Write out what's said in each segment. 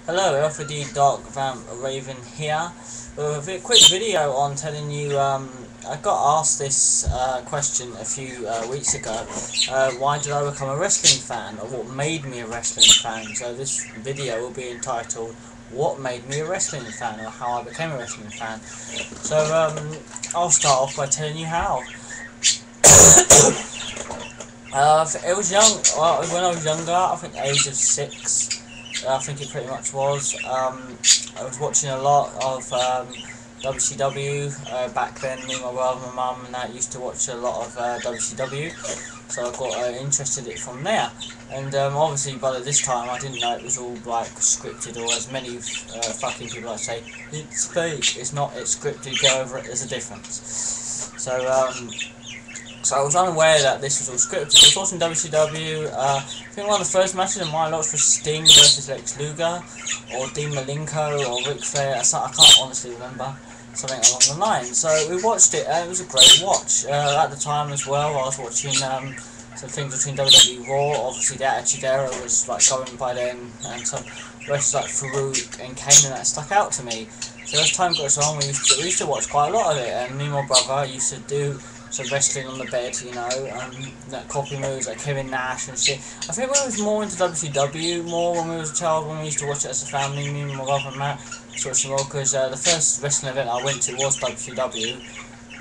Hello, L4DDarkVampRaven here with a quick video on telling you I got asked this question a few weeks ago. Why did I become a wrestling fan, or what made me a wrestling fan? So this video will be entitled "What Made Me a Wrestling Fan," or how I became a wrestling fan. So I'll start off by telling you how. It was young when I was younger. I think age of 6. I think it pretty much was. I was watching a lot of WCW back then. Me, my brother, my mum, and that used to watch a lot of WCW, so I got interested in it from there. And obviously, by this time, I didn't know it was all like scripted, or as many fucking people like say, it's fake. It's not. It's scripted. Go over it. There's a difference. So I was unaware that this was all scripted. I was watching WCW. I think one of the first matches in my watch was Sting versus Lex Luger, or Dean Malenko, or Ric Flair. I can't honestly remember. Something along the line. So we watched it, and it was a great watch. At the time as well, I was watching some things between WWE Raw. Obviously, the Attitude Era was like going by then, and some wrestlers like Farouk and Kane, and that stuck out to me. So as time goes on, we used to watch quite a lot of it, and me and my brother used to do some wrestling on the bed, you know, that copy moves like Kevin Nash and shit. I think we was more into WCW more when we was a child, when we used to watch it as a family, me and my brother and Matt, watching more, because the first wrestling event I went to was WCW,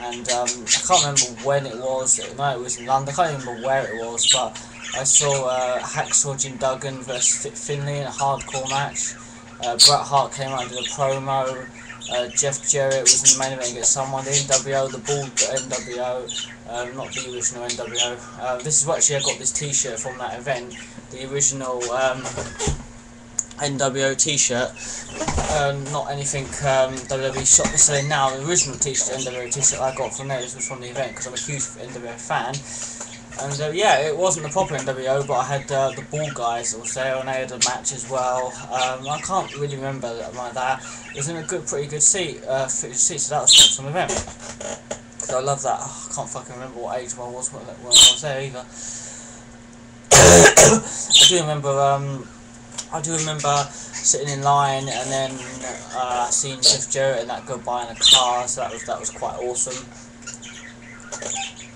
and I can't remember when it was. No, it was in London. I can't even remember where it was, but I saw Hacksaw Jim Duggan versus Finlay in a hardcore match. Bret Hart came out and did a promo. Jeff Jarrett was in the main event against someone. The NWO, the bald NWO, not the original NWO. This is actually I got this T-shirt from that event, the original NWO T-shirt. Not anything WWE shop is selling now. The original T-shirt, NWO T-shirt I got from there. This was from the event because I'm a huge NWO fan. And yeah, it wasn't the proper NWO, but I had the Ball guys that was there, and they had a match as well. I can't really remember like that. It was in a pretty good seat, so that was from the event. So I love that. Oh, I can't fucking remember what age I was when I was there either. I do remember sitting in line and then seeing Jeff Jarrett and that go by in a car. So that was quite awesome.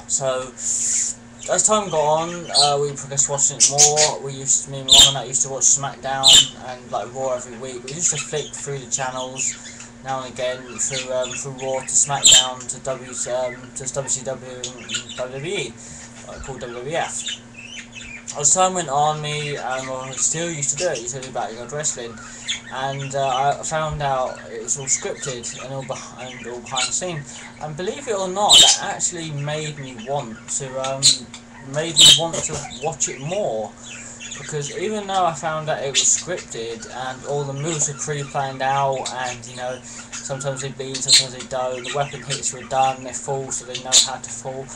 So as time got on, we progressed watching it more. Me and my mum and that used to watch SmackDown and like Raw every week. We used to flick through the channels now and again through Raw to SmackDown to WCW and WWE, called WWF. As time went on, me and I still used to do it. Used to do backyard wrestling, and I found out it was all scripted and all behind the scenes. And believe it or not, that actually made me want to watch it more, because even though I found that it was scripted and all the moves were pre-planned out, and you know, sometimes they bleed, sometimes they don't, the weapon hits were done, they fall so they know how to fall,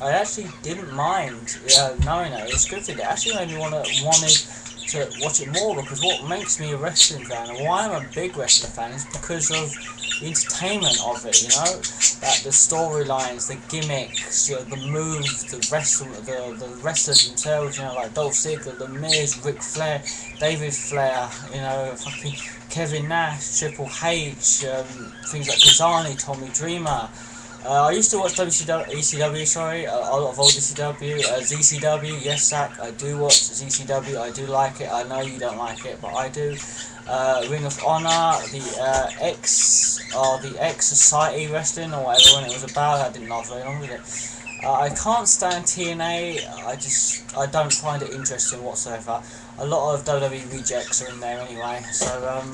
I actually didn't mind knowing that it was scripted. It actually made me wanted to watch it more, because what makes me a wrestling fan, and why I'm a big wrestling fan, is because of the entertainment of it, you know, that the storylines, the gimmicks, you know, the moves, the wrestlers themselves, you know, like Dolph Ziggler, The Miz, Ric Flair, David Flair, you know, fucking Kevin Nash, Triple H, things like Kazani, Tommy Dreamer. I used to watch ECW, sorry, a lot of old ECW, ZCW, yes Zach, I do watch ZCW, I do like it, I know you don't like it, but I do. Ring of Honor, the X Society Wrestling, or whatever when it was about, I didn't last very long with it. I can't stand TNA, I don't find it interesting whatsoever. A lot of WWE rejects are in there anyway, so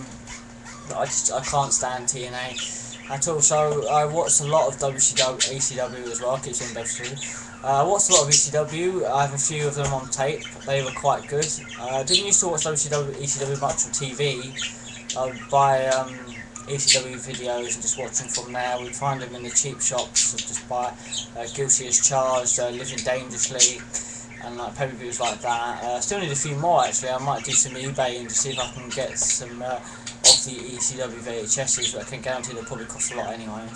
I can't stand TNA at all. So I watched a lot of ECW as well. I keep saying WCW. I watched a lot of ECW. I have a few of them on tape. They were quite good. I didn't used to watch ECW much on TV. I would buy ECW videos and just watch them from there. We'd find them in the cheap shops. Just buy Guilty as Charged, Living Dangerously, and like pay-per-views like that. Still need a few more actually. I might do some eBaying to see if I can get some of the ECW VHSs, but I can guarantee they'll probably cost a lot anyway.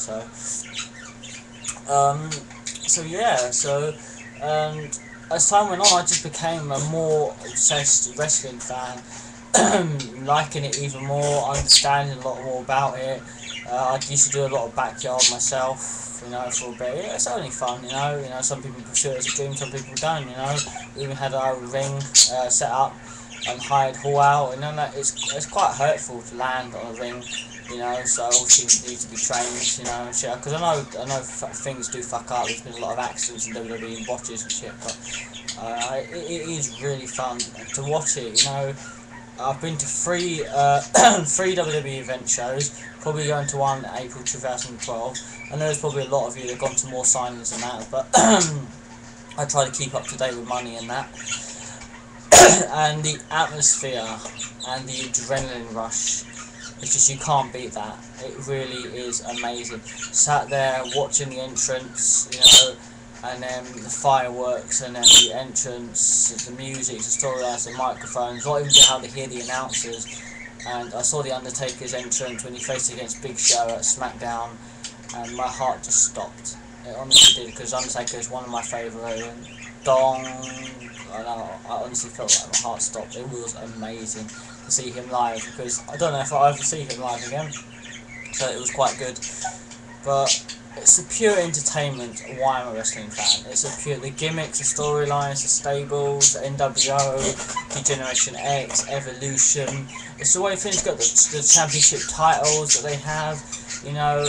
So yeah. And as time went on, I just became a more obsessed wrestling fan. liking it even more, understanding a lot more about it. I used to do a lot of backyard myself, you know, for a bit. Yeah, it's only fun, you know. Some people pursue it as a dream, some people don't, you know. We even had our own ring set up and hired Hall out, and then it's quite hurtful to land on a ring, you know. So obviously you need to be trained, you know, and shit. Because I know things do fuck up. There's been a lot of accidents in WWE and botches and shit, but it is really fun to watch it, you know. I've been to three WWE event shows, probably going to one in April 2012. I know there's probably a lot of you that have gone to more signings than that, but I try to keep up to date with money and that. And the atmosphere and the adrenaline rush, it's just, you can't beat that. It really is amazing. Sat there watching the entrance, you know, and then the fireworks, and then the entrance, the music, the storylines, the microphones, not even how to hear the announcers. And I saw the Undertaker's entrance when he faced against Big Show at SmackDown, and my heart just stopped. It honestly did, because Undertaker is one of my favourite. Dong. I honestly felt like my heart stopped. It was amazing to see him live, because I don't know if I'll ever see him live again, so it was quite good. But it's the pure entertainment why I'm a wrestling fan. It's the gimmicks, the storylines, the stables, the NWO, the Generation X, Evolution. It's the way things got the championship titles that they have. You know,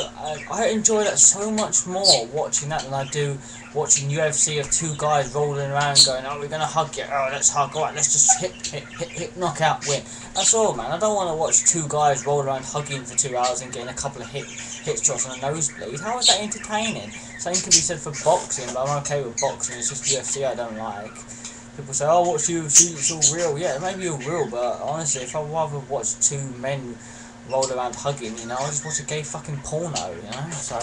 I enjoy that so much more watching that than I do watching UFC of two guys rolling around going, oh, we're going to hug you, oh, let's hug, alright, let's just hit, knockout, win. That's all, man. I don't want to watch two guys roll around hugging for 2 hours and getting a couple of hit shots on a nosebleed. How is that entertaining? Same can be said for boxing, but I'm okay with boxing. It's just UFC I don't like. People say, oh, watch UFC, it's all real. Yeah, maybe all real, but honestly, if I'd rather watch two men roll around hugging, you know, I just watch a gay fucking porno, you know, so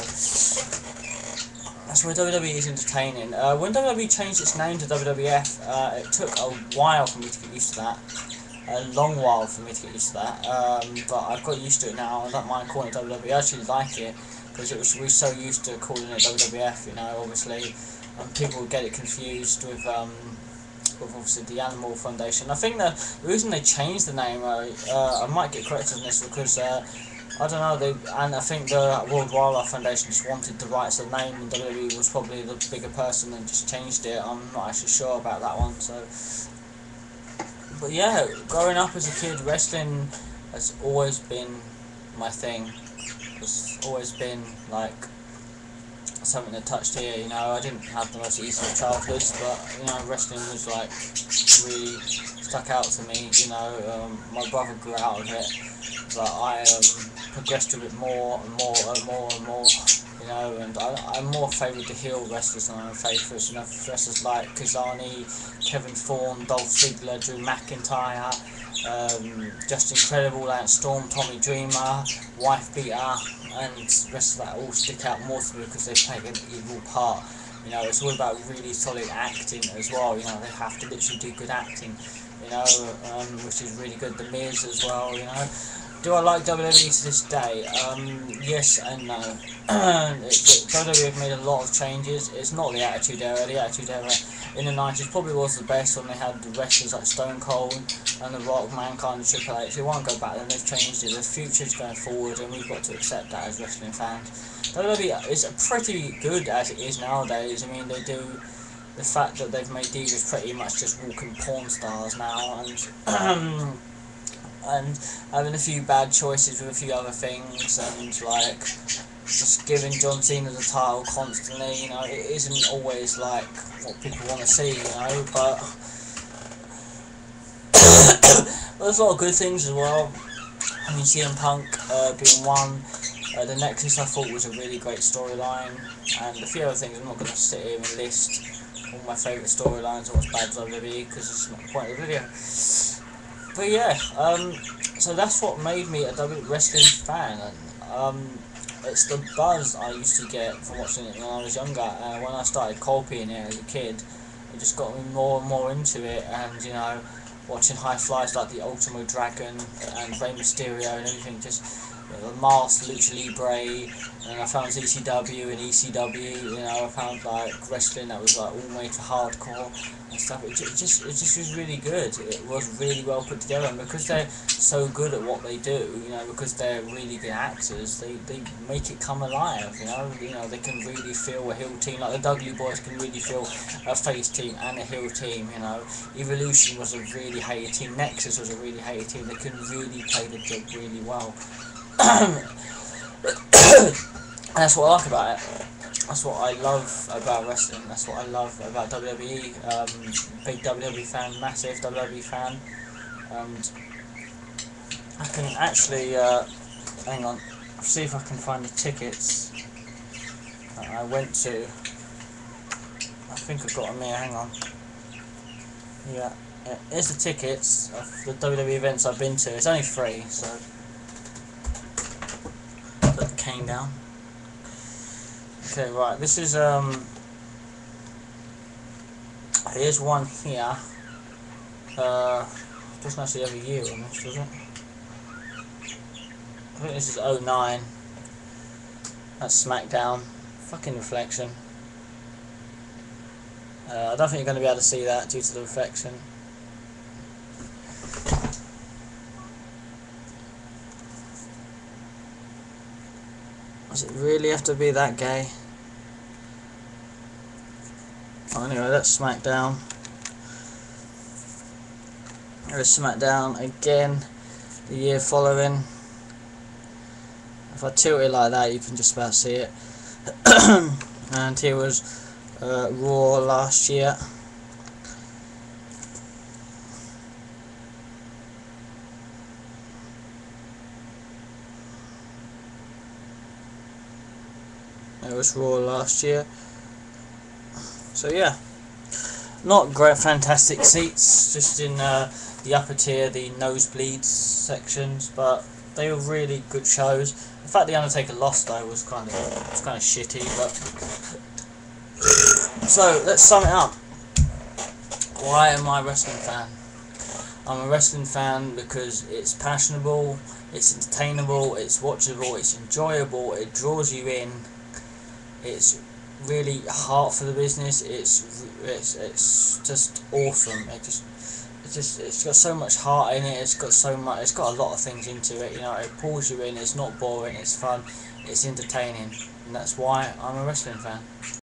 that's where WWE is entertaining. When WWE changed its name to WWF, it took a while for me to get used to that, a long while for me to get used to that, but I've got used to it now. I don't mind calling it WWE. I actually like it, because we're so used to calling it WWF, you know, obviously, and people would get it confused with obviously the Animal Foundation. I think the reason they changed the name, I might get corrected on this, because I don't know, and I think the World Wildlife Foundation just wanted the rights of the name, and WWE was probably the bigger person and just changed it. I'm not actually sure about that one. So, but yeah, growing up as a kid, wrestling has always been my thing. It's always been like something that touched here, you know. I didn't have the most easy of childhoods, but you know, wrestling was like really stuck out to me, you know. My brother grew out of it, but I progressed with it more and more and more and more, you know, and I'm more favoured the heel wrestlers than I'm favourite, you know, wrestlers like Kazani, Kevin Thorne, Dolph Ziggler, Drew McIntyre, Just Incredible, Lance Storm, Tommy Dreamer, Wife Beater, and the rest of that all stick out more to me because they play an evil part. You know, it's all about really solid acting as well. You know, they have to literally do good acting, you know, which is really good. The Miz as well, you know. Do I like WWE to this day? Yes and no. WWE have made a lot of changes. It's not the Attitude Era. The Attitude Era in the 90s probably was the best, when they had the wrestlers like Stone Cold and The Rock, Mankind and Triple H. They won't go back then, they've changed it. The future's going forward, and we've got to accept that as wrestling fans. WWE is pretty good as it is nowadays. I mean, they do the fact that they've made divas pretty much just walking porn stars now, and having a few bad choices with a few other things, and like just giving John Cena the title constantly, you know. It isn't always like what people want to see, you know, but there's a lot of good things as well. I mean, CM Punk being one, the Nexus I thought was a really great storyline, and a few other things. I'm not going to sit here and list all my favourite storylines or what's bad to WWE, because it's not the point of the video. But yeah, so that's what made me a wrestling fan, and it's the buzz I used to get from watching it when I was younger. When I started copying it as a kid, it just got me more and more into it, and you know, watching high flyers like the Ultimo Dragon and Rey Mysterio and everything, just Masked Lucha Libre, and I found ECW and ECW. You know, I found like wrestling that was like all made for hardcore and stuff. It just was really good. It was really well put together, and because they're so good at what they do, you know, because they're really good actors, they make it come alive. You know, they can really feel a heel team. Like the Dudley Boys can really feel a face team and a heel team. You know, Evolution was a really hated team. Nexus was a really hated team. They can really play the job really well. That's what I like about it. That's what I love about wrestling. That's what I love about WWE. Big WWE fan, massive WWE fan, and I can actually hang on, see if I can find the tickets that I went to. I think I've got them here. Hang on. Yeah, here's the tickets of the WWE events I've been to. It's only free, so put the cane down. Okay, right, this is here's one here. Doesn't actually have a year on this, does it? I think this is 09. That's SmackDown. Fucking reflection. I don't think you're going to be able to see that due to the reflection. Does it really have to be that gay? Oh, anyway, that's SmackDown. There's SmackDown again the year following. If I tilt it like that, you can just about see it. And here was Raw last year. It was Raw last year. So yeah, not great, fantastic seats, just in the upper tier, the nosebleeds sections, but they were really good shows. In fact, the Undertaker lost though was kind of shitty. But so let's sum it up. Why am I a wrestling fan? I'm a wrestling fan because it's passionable, it's entertainable, it's watchable, it's enjoyable, it draws you in. It's really heart for the business. It's just awesome. It's got so much heart in it. It's got a lot of things into it. You know, it pulls you in. It's not boring. It's fun. It's entertaining, and that's why I'm a wrestling fan.